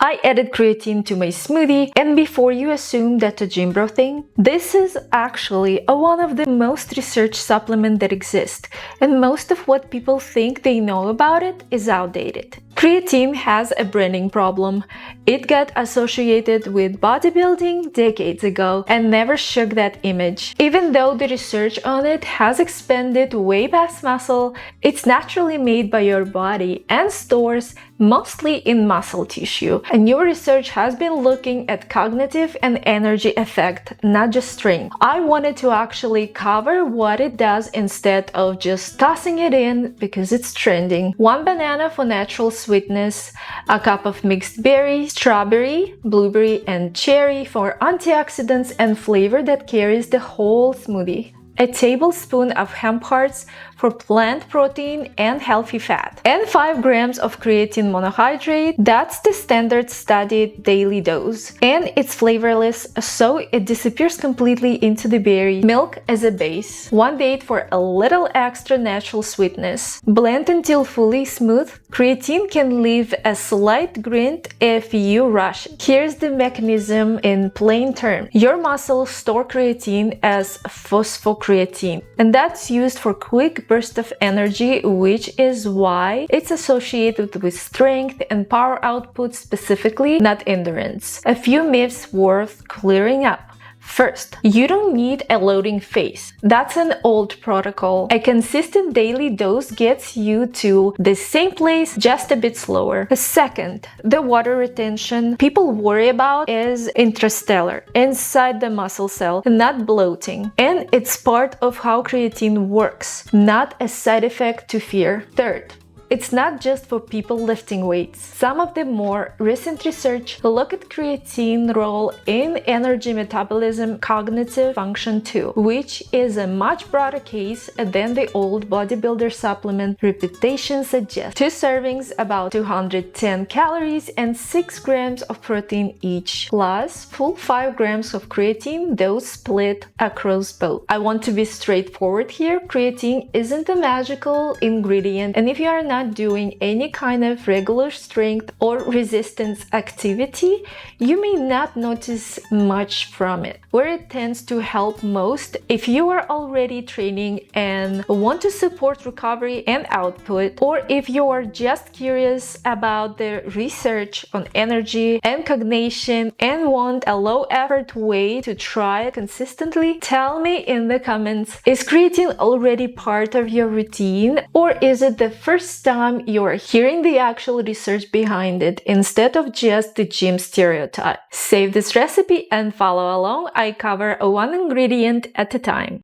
I added creatine to my smoothie, and before you assume that's a gym bro thing, this is actually one of the most researched supplements that exist, and most of what people think they know about it is outdated. Creatine has a branding problem. It got associated with bodybuilding decades ago and never shook that image. Even though the research on it has expanded way past muscle, it's naturally made by your body and stores mostly in muscle tissue. And new research has been looking at cognitive and energy effect, not just strength. I wanted to actually cover what it does instead of just tossing it in because it's trending. 1 banana for natural sweetness, a cup of mixed berries, strawberry, blueberry, and cherry for antioxidants and flavor that carries the whole smoothie. A tablespoon of hemp hearts for plant protein and healthy fat, and 5 grams of creatine monohydrate. That's the standard studied daily dose, and it's flavorless, so it disappears completely into the berry. Milk as a base. 1 date for a little extra natural sweetness. Blend until fully smooth. Creatine can leave a slight grit if you rush. Here's the mechanism in plain terms. Your muscles store creatine as phosphocreatine, and that's used for quick burst of energy, which is why it's associated with strength and power output specifically, not endurance. A few myths worth clearing up. First, you don't need a loading phase. That's an old protocol. A consistent daily dose gets you to the same place, just a bit slower. Second, the water retention people worry about is intracellular, inside the muscle cell, not bloating. And it's part of how creatine works, not a side effect to fear. Third, it's not just for people lifting weights. Some of the more recent research look at creatine's role in energy metabolism, cognitive function too, which is a much broader case than the old bodybuilder supplement reputation suggests. 2 servings, about 210 calories and 6 grams of protein each, plus full 5 grams of creatine, those split across both. I want to be straightforward here. Creatine isn't a magical ingredient, and if you are not doing any kind of regular strength or resistance activity, you may not notice much from it. Where it tends to help most, if you are already training and want to support recovery and output, or if you are just curious about the research on energy and cognition and want a low effort way to try it consistently, tell me in the comments. Is creatine already part of your routine, or is it the first time you are hearing the actual research behind it instead of just the gym stereotype? Save this recipe and follow along. I cover 1 ingredient at a time.